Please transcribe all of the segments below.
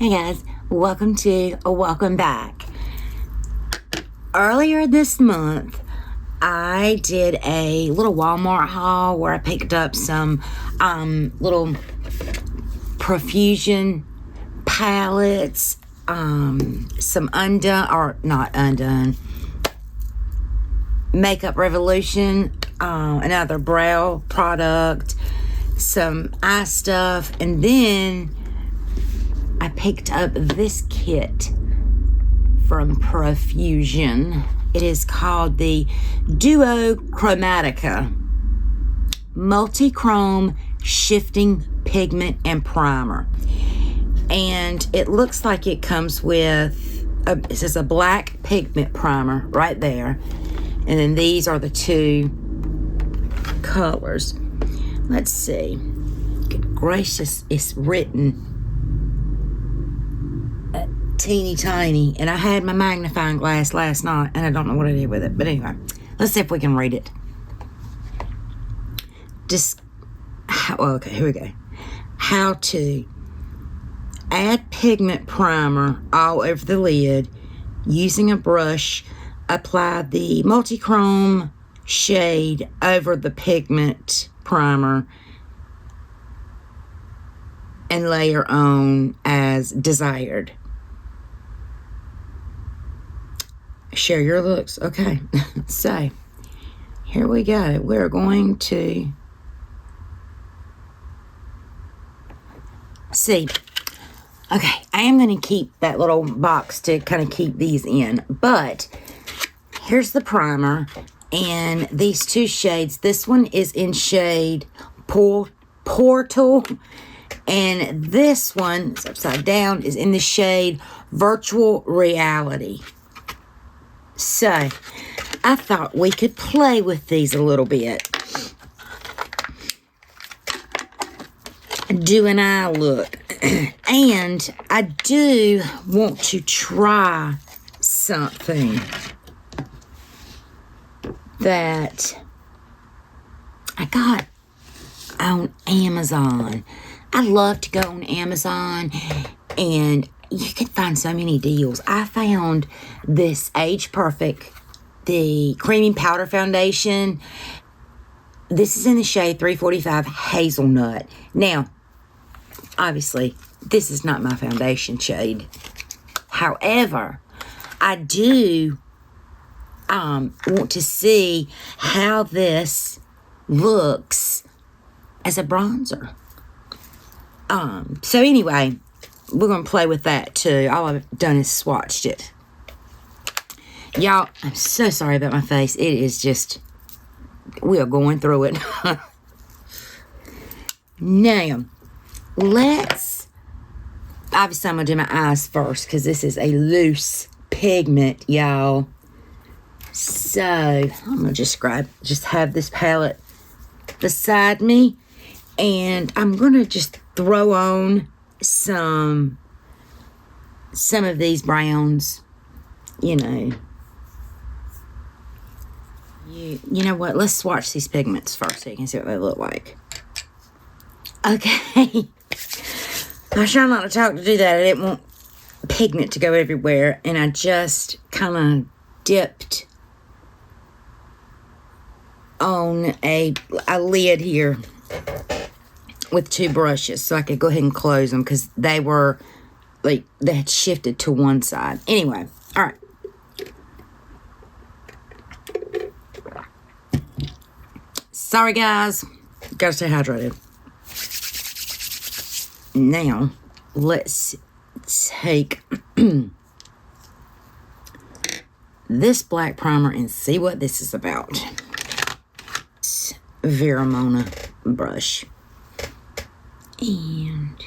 Hey guys, welcome back. Earlier this month, I did a little Walmart haul where I picked up some little profusion palettes, some not undone, Makeup Revolution, another brow product, some eye stuff, and then I picked up this kit from Profusion. It is called the Duo Chromatica Multi-Chrome Shifting Pigment and Primer. And it looks like it comes with, it says a black pigment primer right there. And then these are the two colors. Let's see. Good gracious, it's written teeny tiny, and I had my magnifying glass last night and I don't know what I did with it, but anyway, let's see if we can read it. Okay, here we go. How to add pigment primer all over the lid using a brush. Apply the multi-chrome shade over the pigment primer and layer on as desired. Share your looks. Okay. So, here we go. We're going to see. Okay, I am going to keep that little box to kind of keep these in. But, here's the primer. And these two shades. This one is in shade Portal. And this one, it's upside down, is in the shade Virtual Reality. So, I thought we could play with these a little bit. Do an eye look. And I do want to try something that I got on Amazon. I love to go on Amazon and you can find so many deals. I found this Age Perfect, the Creamy Powder Foundation. This is in the shade 345 Hazelnut. Now, obviously, this is not my foundation shade. However, I do want to see how this looks as a bronzer. So anyway, we're going to play with that too. All I've done is swatched it. Y'all, I'm so sorry about my face. It is just, we are going through it. Now, obviously I'm going to do my eyes first because this is a loose pigment, y'all. So, I'm going to just have this palette beside me. And I'm going to just throw on some of these browns, you know. You know what? Let's swatch these pigments first so you can see what they look like. Okay. I try not to talk to do that. I didn't want pigment to go everywhere. And I just kind of dipped on a lid here with two brushes so I could go ahead and close them because they were like they had shifted to one side. Anyway, all right. Sorry guys, gotta stay hydrated. Now let's take this black primer and see what this is about. Veramona brush. And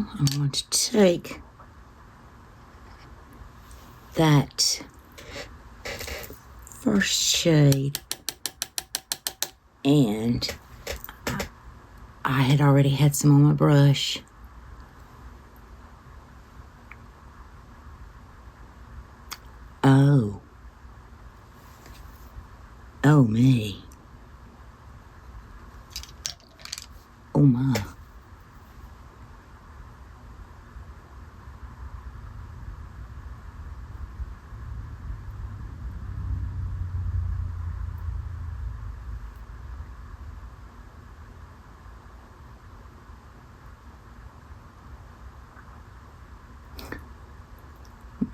now I'm going to take that first shade, and I had already had some on my brush. Oh me. Oh my.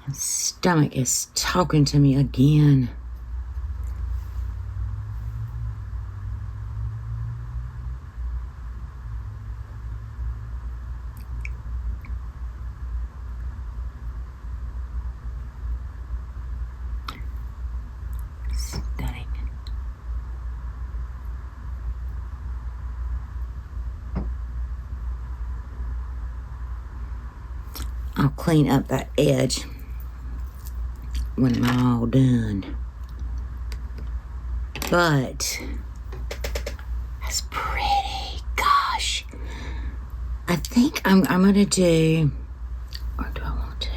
My stomach is talking to me again. Stunning. I'll clean up that edge when I'm all done. But that's pretty. Gosh. I think I'm gonna do, or do I want to?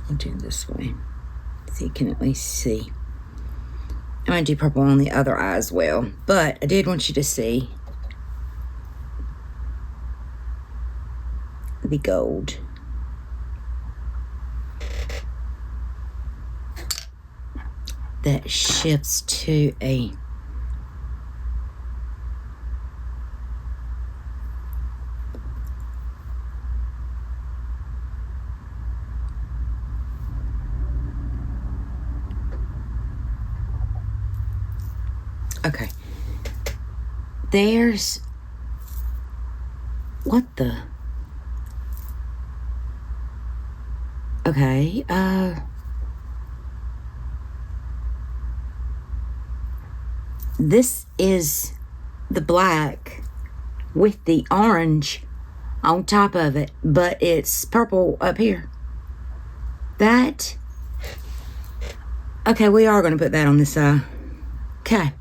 I'll do it this way so you can at least see. I'm gonna do purple on the other eye as well, but I did want you to see the gold. That shifts to a okay. There's what the okay, this is the black with the orange on top of it, but it's purple up here. That, okay, we are going to put that on this side. Okay.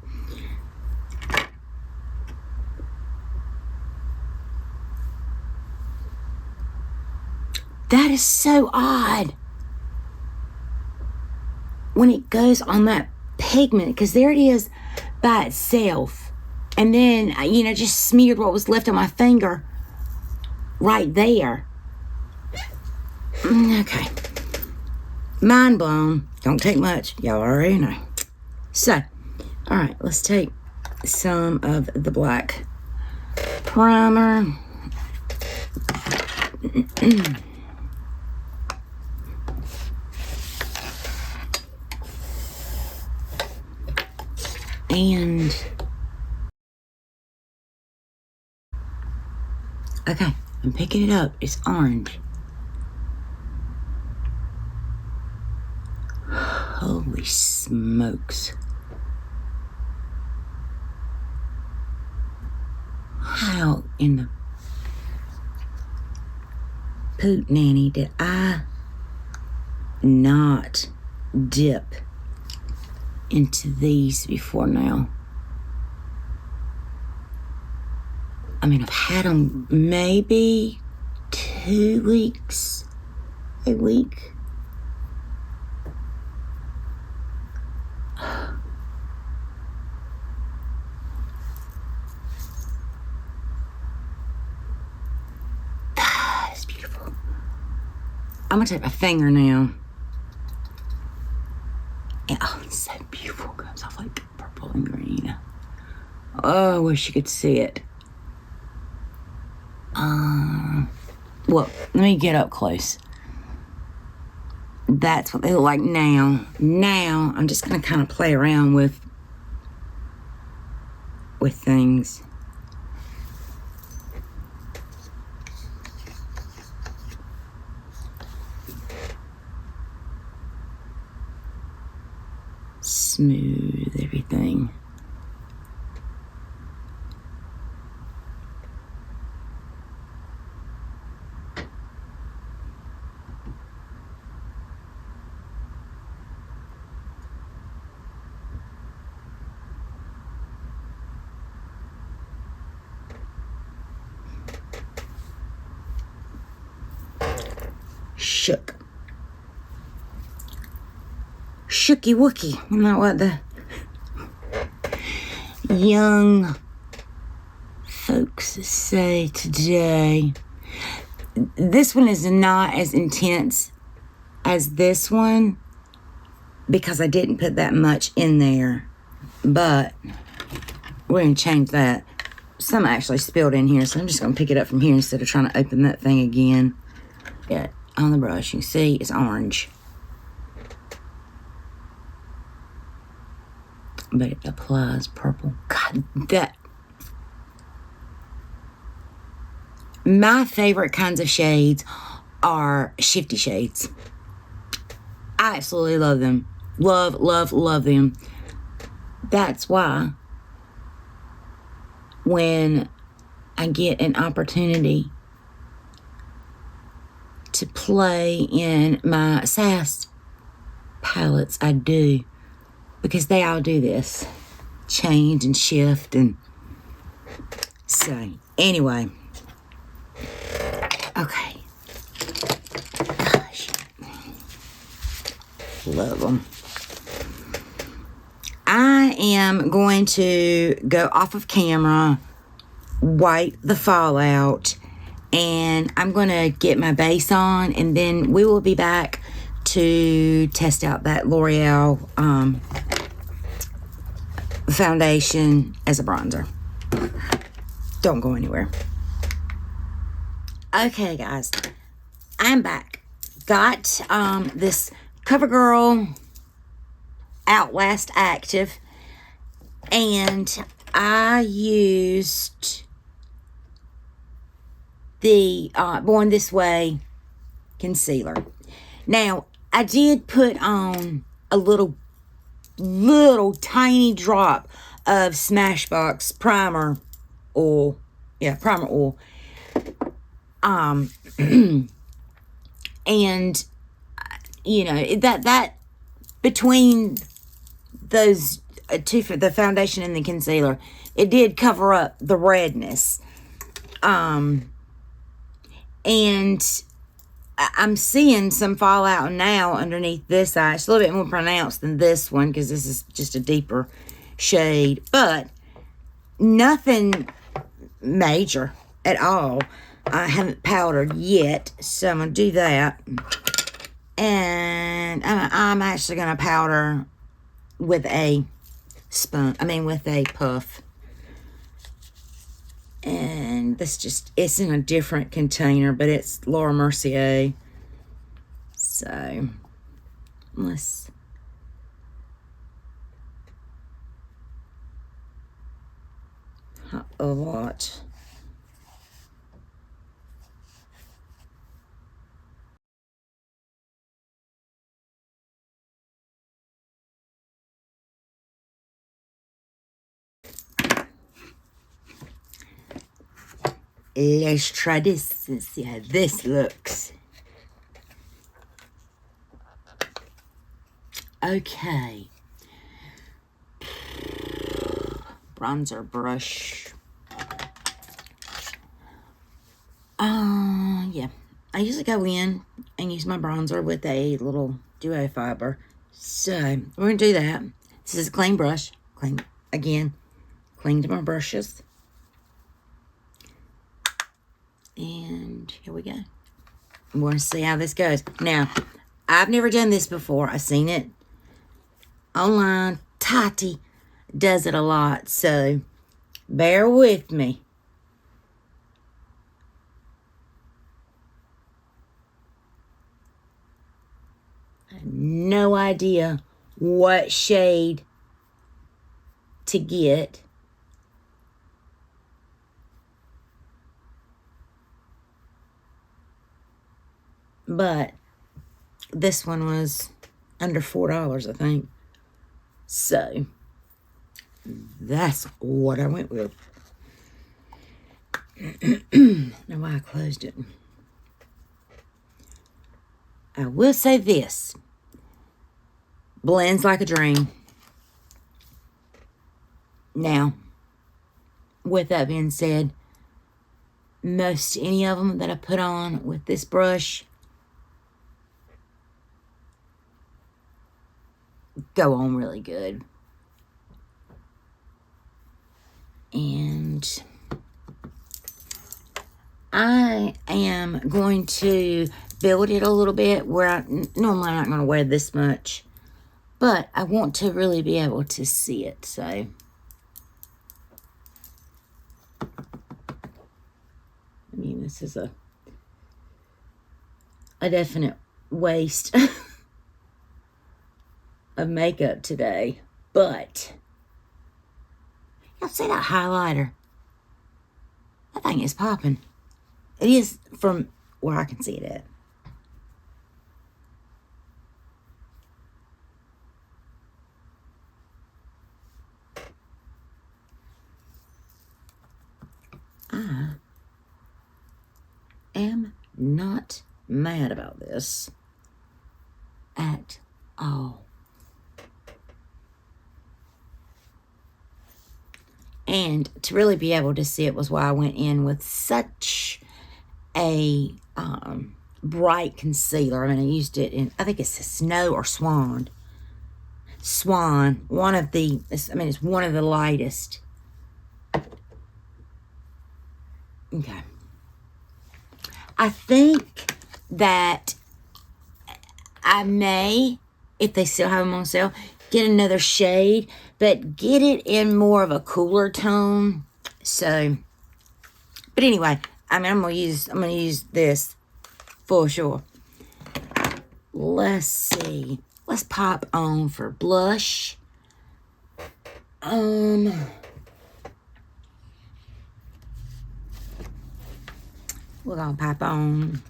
That is so odd when it goes on that pigment, because there it is by itself, and then just smeared what was left on my finger right there. Okay, mind blown. Don't take much, y'all already know. So all right, let's take some of the black primer. And okay, I'm picking it up. It's orange. Holy smokes. How in the poot nanny did I not dip into these before now? I mean, I've had them maybe 2 weeks, a week. That is beautiful. I'm gonna take my finger now. And, oh, it's so beautiful. It comes off like purple and green. Oh, I wish you could see it. Well, let me get up close. That's what they look like now. Now, I'm just going to kind of play around with things. smooth everything. Shooky wookie. Isn't that what the young folks say today? This one is not as intense as this one because I didn't put that much in there, but we're going to change that. Some actually spilled in here, so I'm just going to pick it up from here instead of trying to open that thing again. Yeah, on the brush, you can see it's orange. But it applies purple. God, that... My favorite kinds of shades are shifty shades. I absolutely love them. Love, love, love them. That's why when I get an opportunity to play in my SAS palettes, I do. Because they all do this. Change and shift and... So, anyway. Okay. Gosh. Love them. I am going to go off of camera, wipe the fallout, and I'm going to get my base on, and then we will be back to test out that L'Oreal foundation as a bronzer. Don't go anywhere. Okay, guys, I'm back. Got this CoverGirl Outlast Active, and I used the Born This Way concealer. Now, I did put on a little tiny drop of Smashbox primer oil. Yeah, primer oil. And you know, that between those two, the foundation and the concealer, it did cover up the redness. And I'm seeing some fallout now underneath this eye. It's a little bit more pronounced than this one because this is just a deeper shade, but nothing major at all. I haven't powdered yet, so I'm going to do that. And I'm actually going to powder with a with a puff. And this it's in a different container, but it's Laura Mercier. So, let's... a lot. Let's try this and see how this looks. Okay. Bronzer brush. Yeah. I usually go in and use my bronzer with a little duo fiber. So, we're going to do that. This is a clean brush. Cleaned my brushes. And here we go. We're going to see how this goes. Now, I've never done this before. I've seen it online. Tati does it a lot, so bear with me. I have no idea what shade to get. But this one was under $4, I think. So, that's what I went with. Now why I closed it. I will say this. Blends like a dream. Now, with that being said, most any of them that I put on with this brush go on really good. And I am going to build it a little bit where normally I'm not going to wear this much, but I want to really be able to see it. So, I mean, this is a definite waste of makeup today, but y'all see that highlighter? That thing is popping. It is from where I can see it at. I am not mad about this at all. And to really be able to see it was why I went in with such a bright concealer. I mean, I used it in, I think it's a Snow or Swan. Swan, one of the, it's one of the lightest. Okay. I think that I may, if they still have them on sale, get another shade, but get it in more of a cooler tone. So, but anyway, I mean, I'm gonna use this for sure. Let's see. Let's pop on for blush. We're gonna pop on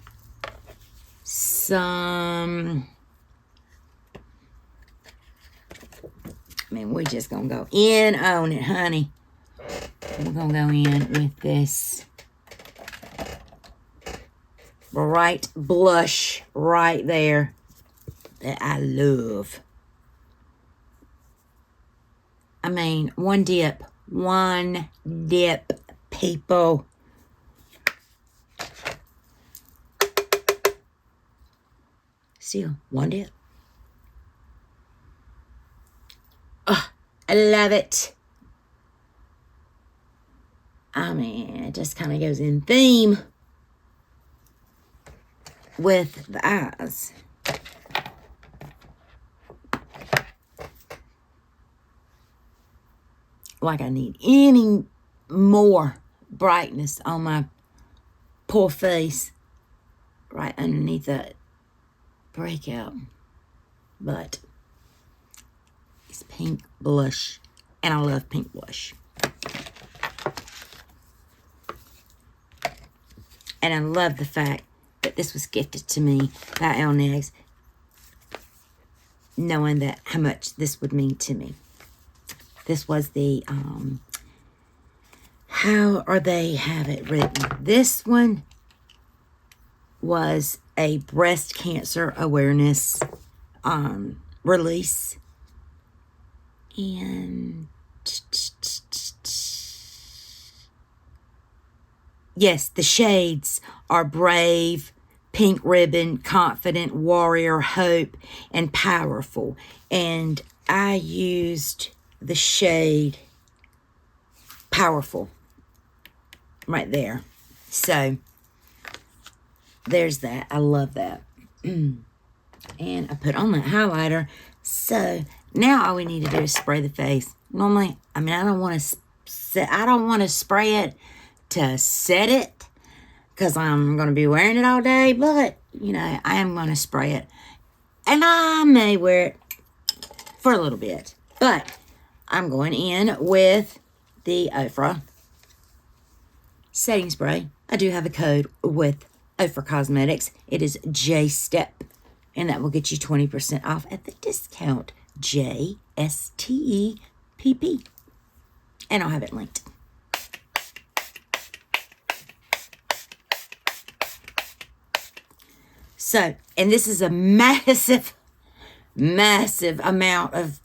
some. I mean, we're just gonna go in on it, honey. We're gonna go in with this bright blush right there that I love. I mean, one dip, people. Still, one dip. Oh, I love it. I mean, it just kind of goes in theme with the eyes. Like I need any more brightness on my poor face right underneath that breakout. But it's pink blush, and I love pink blush. And I love the fact that this was gifted to me by Elnegs, knowing that how much this would mean to me. This was the, how are they have it written? This one was a breast cancer awareness release. And yes, the shades are Brave, Pink Ribbon, Confident, Warrior, Hope, and Powerful. And I used the shade Powerful right there. So there's that. I love that. And I put on that highlighter. So now all we need to do is spray the face. Normally, I mean, I don't want to spray it to set it, because I'm going to be wearing it all day, but, you know, I am going to spray it. And I may wear it for a little bit. But I'm going in with the Ofra setting spray. I do have a code with Ofra Cosmetics. It is JSTEP, and that will get you 20% off at the discount JSTEPP. And I'll have it linked. So, and this is a massive amount of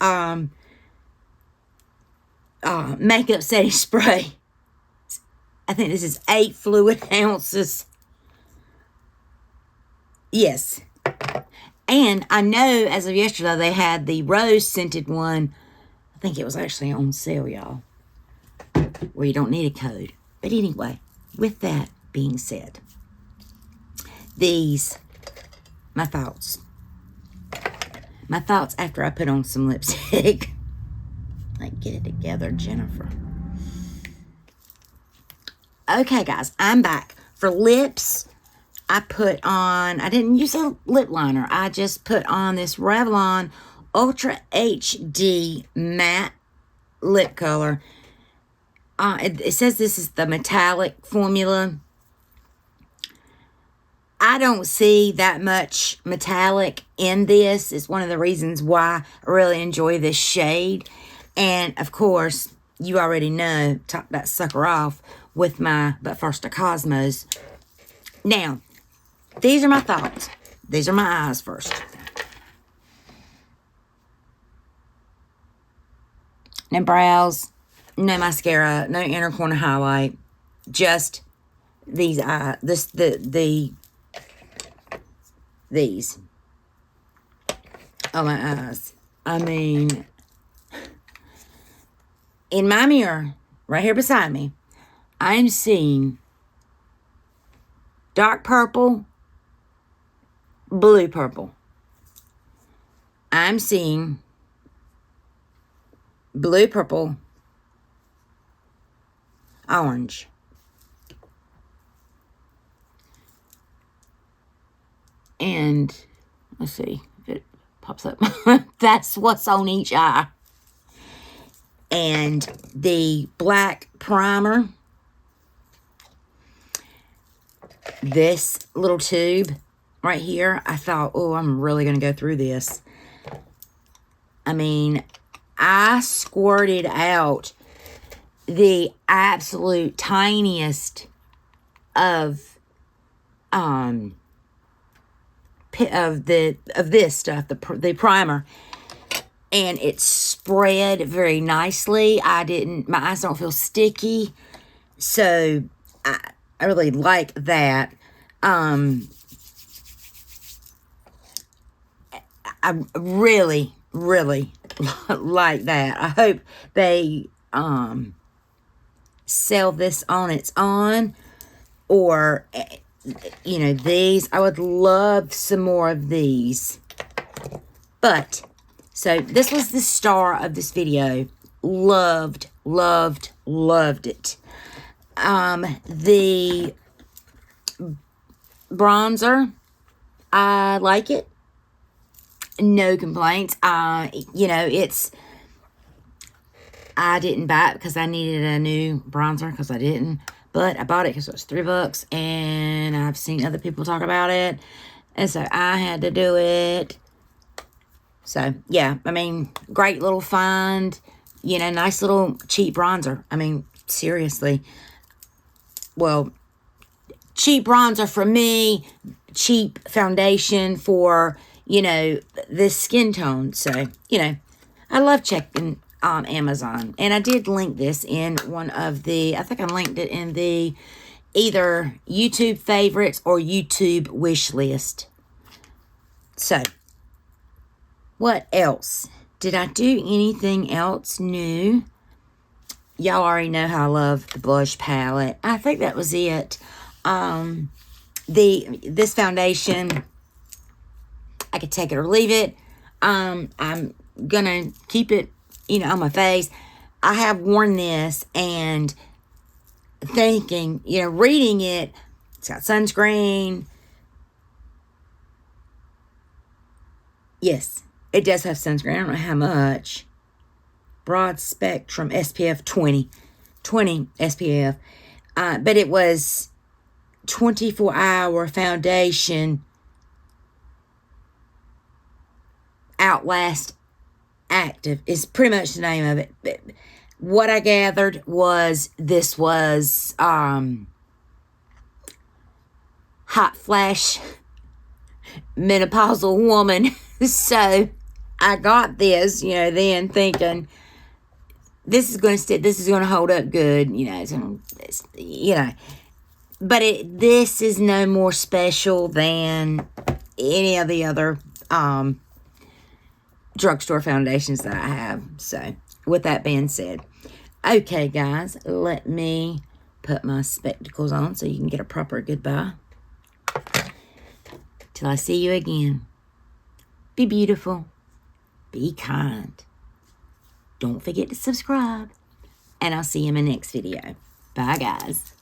makeup setting spray. I think this is 8 fluid ounces. Yes. And I know as of yesterday they had the rose scented one. I think it was actually on sale, y'all, where you don't need a code. But anyway, with that being said, these, my thoughts. My thoughts after I put on some lipstick. Like, get it together, Jennifer. Okay, guys, I'm back. For lips, I put on, I didn't use a lip liner. I just put on this Revlon Ultra HD Matte Lip Color. It says this is the metallic formula. I don't see that much metallic in this. It's one of the reasons why I really enjoy this shade. And, of course, you already know, top that sucker off with my But First a Cosmos. Now, these are my thoughts. These are my eyes first. No brows, no mascara, no inner corner highlight. Just these eyes. These are my eyes. I mean, in my mirror, right here beside me, I'm seeing dark purple, blue purple. I'm seeing blue purple, orange. And let's see if it pops up. That's what's on each eye. And the black primer. This little tube right here. I thought, oh, I'm really going to go through this. I mean, I squirted out the absolute tiniest of this stuff, the primer, and it spread very nicely. My eyes don't feel sticky, so I really like that. I really like that. I hope they sell this on its own, or these. I would love some more of these. But, so this was the star of this video. Loved it. The bronzer, I like it. No complaints. I didn't buy it because I needed a new bronzer, because I didn't. But I bought it because it was $3, and I've seen other people talk about it, and so I had to do it. So, yeah, I mean, great little find, nice little cheap bronzer. I mean, seriously. Well, cheap bronzer for me, cheap foundation for, this skin tone. So, I love checking on Amazon. And I did link this in one of the, I think I linked it in the either YouTube favorites or YouTube wish list. So, what else? Did I do anything else new? Y'all already know how I love the blush palette. I think that was it. This foundation, I could take it or leave it. I'm gonna keep it, on my face. I have worn this and thinking, reading it, it's got sunscreen. Yes, it does have sunscreen. I don't know how much. Broad spectrum SPF 20 SPF. But it was 24-hour foundation Outlast Active is pretty much the name of it. But what I gathered was this was hot flash menopausal woman. So I got this, you know, then thinking this is going to stick, this is going to hold up good, you know, you know. But this is no more special than any of the other drugstore foundations that I have. So, with that being said, okay, guys, let me put my spectacles on so you can get a proper goodbye. Till I see you again. Be beautiful. Be kind. Don't forget to subscribe. And I'll see you in my next video. Bye, guys.